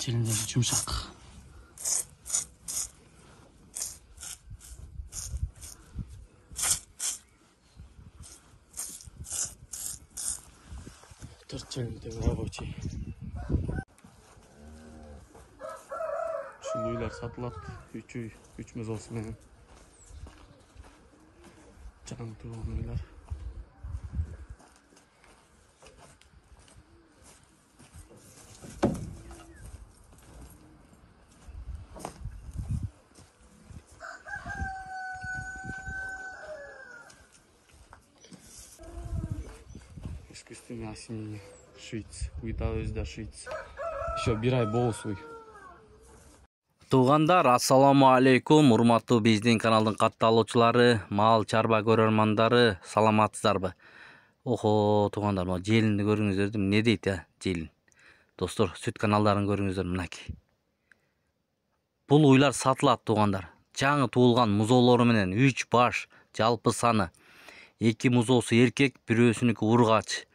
içerileri yumuşak. Tırçelindeki rабочий. Şu uylar satılat. 3 uy, 3 mezolsu menen. Can tuğun uylar. Искусственное осеннее шиц. Уйда өзде шиц. Еще bir ay болус уй. Туғандар, ассаламу алейкум, урматтуу биздин каналдын катталуучулары, мал чарба көрөрмандары, саламатсыздарбы? Охо, туғандар, мына желинди көрүңүздөр, эмне дейт желин? Достор, сүт каналдарын көрүңүздөр мынакей. Бул уйлар сатылат, туғандар. Жаңы туулган музоолору менен 3 баш, жалпы саны 2 музоосу эркек, бирөөсүнүкү ургач.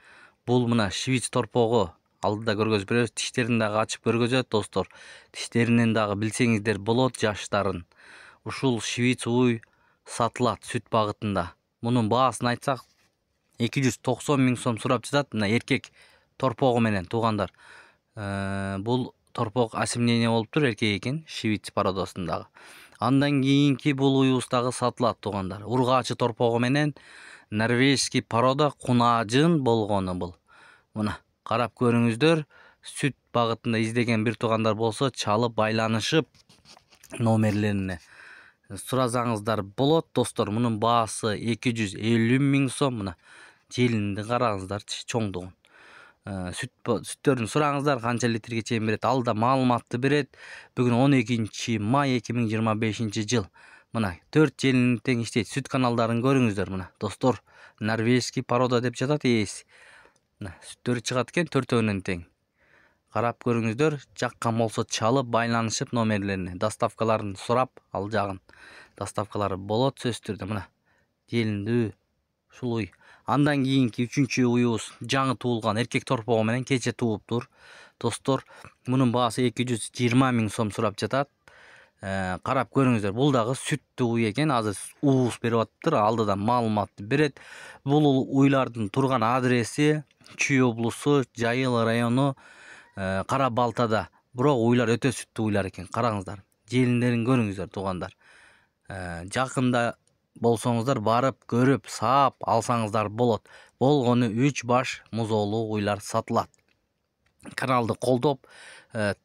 Бул мына швиц торпогу. Алдыда көргөзүп беребиз, тиштерин дагы ачып көргөзөт, достор. Тиштеринен дагы билсеңиздер болот жаштарын. Ушул швиц уй сатылат сүт багытында. Мунун баасын айтсак, 290 000 сом сурап жатат. Мына эркек торпогу менен, туғандар. Бул торпог осемнение болуптур, эркек экен, швиц породасындагы. Андан кийинки бул уйубуз дагы сатылат, туғандар. Ургаачы торпогу менен норвежский порода кунаажын болгону бул. Мына карап көрүңүздөр, сүт багытында издеген бир тугандар болсо, чалып байланышып номерлерине суразаңыздар болот, достор. Мунун баасы 250 000 сом. Мына желинди караңыздарчы, чоңдугун. Сүттөрүн сураңыздар, канча литрге чейин берет, алда маалыматты берет. Бүгүн 12 май 2025 жыл. Мына 4 желин тең иштейт. Сүт каналдарын көрүңүздөр, мына достор. Норвежский порода деп жатат ээси. Сүттөрү чыгат экен, 4-өөнөн тең. Карап көрүңүздөр, жаккан болсо чалып байланышып номерлерине, доставкаларын сурап, ал жагын доставкалары болот сөзсүз түрдө. Мына желинди ушул уй. Андан кийинки 3-чү уйубуз жаңы туулган эркек торпогу менен кече тууптур, достор. Мунун баасы 220 000 сом сурап жатат. Карап көрүңүздөр, бул дагы сүттүү уй экен. Азыр уус берип атыптыр, алдыдан маалыматты берет. Бул уйлардын турган адреси Чүй облусу, Жайыл району, Кара Балтада. Бирок уйлар өтө сүттүү уйлар экен. Караңыздар, желиндерин көрүңүздөр, тугандар. Жакында болсоңуздар барып, көрүп, саап алсаңыздар болот. Болгону 3 баш музоолуу уйлар сатылат. Каналды колдоп,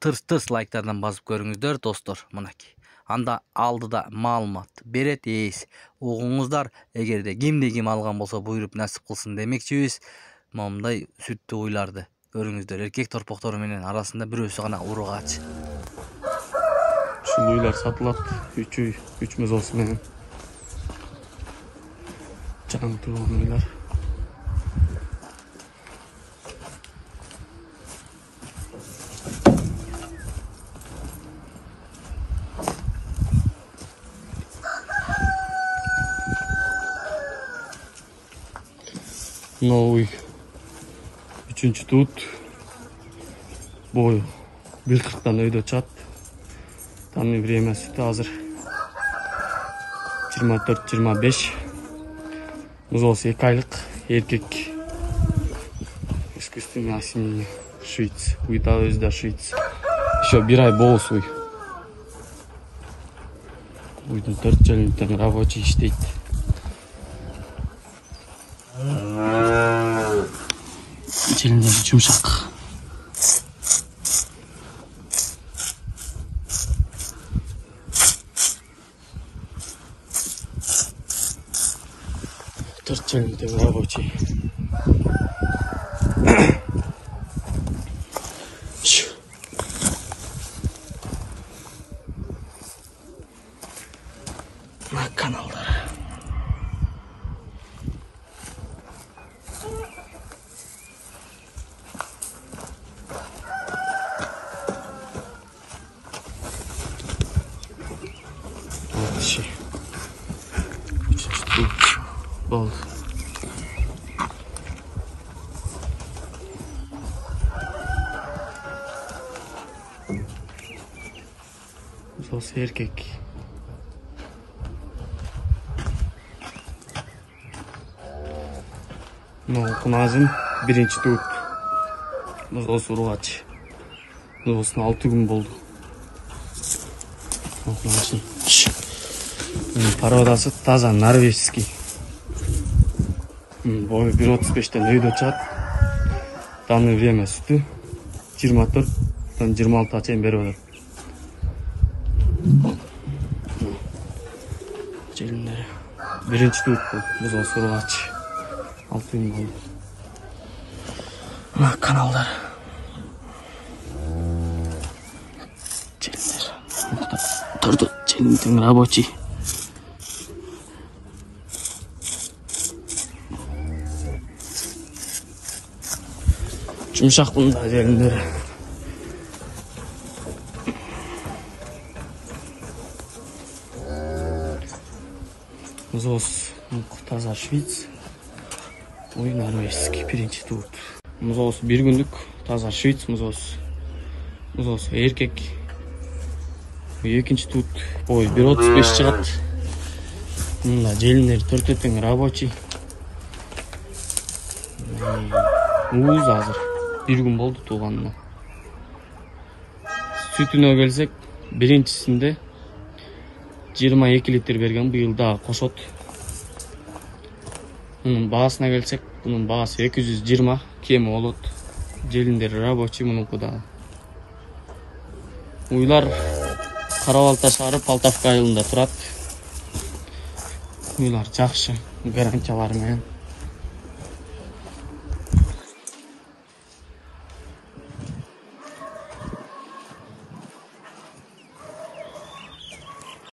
тырс лайктардан басып көрүңүздөр, достор. Мынакей. Анда алдыда маалымат берет ээси. Угуңуздар, эгерде кимде ким алган болсо буйруп насип кылсын демекчибиз. Момундай сүттүү уйларды көрүңүздөр. Эркек торпоктору менен арасында бирөөсү гана ургач. Ушул уйлар сатылат. 3 уй, 3 мезолсу менен. Жан туган уйлар. Новый 3-чү тут. Бою 1:40-дан өйдө чат. Данный время сүтү азыр 24-25. Музоосу 2 айлык, эркек. Искусственный осенний шиц. Уйда өзде шиц. Еще 1 ай болус уй. Уйдун 4 желинден рабочий иштейт. Желиндери жумшак. Желиндери рабочий. На каналдар. Бол. Muzdosu erkek. Kunazim birinchi tut. Muzdosu urg'achi. Muzdosun 6 kun bo'ldi. Parodasi taza norvejskiy. Boyu 1.35'ten uyda çat. Данное время sütü 24'dan 26'a çeyin beri olur. Çelinleri. Birinci tut bu. Biz o soru aç. 6 gün oldu. Kanallar. Çelinler. Durdu. Çelin рабочий. Жұмшақ бұнда жеріндері. Музос таза швейц. Ой, норвежский birinchi tut. Muzos 1 günlük таза швейц muzos. Muzos erkek. Екінші tut. Ой, 1.35 шығады. Мұнда желіндері 4 рабочий. Уыз азыр. 1 gün болды туғанына. Sütüne келсек, биринчисинде 22 литр берген, быйыл дагы кошот. Мунун баасына келсек, мунун баасы 220, кеми болот. Желиндери рабочий мунунку дагы. Уйлар Карабалта шаары Полтавка айылында турат. Уйлар жакшы, гарантиялар менен.